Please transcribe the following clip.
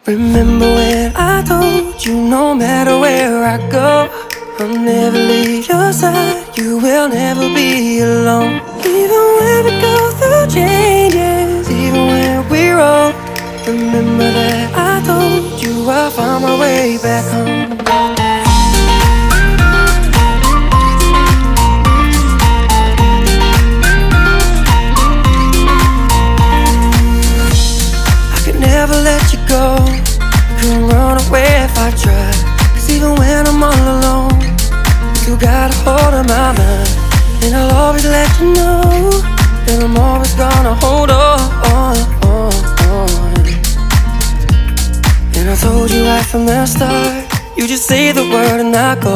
Remember when I told you no matter where I go, I'll never leave your side, you will never be alone. Even when we go through changes, even when we're old, remember that I told you I'll find my way back home. I could never let you go, couldn't run away if I tried. Cause even when I'm all alone, you still got a hold of my mind. And I'll always let you know that I'm always gonna hold on. And I told you right from the start, you just say the word and I go.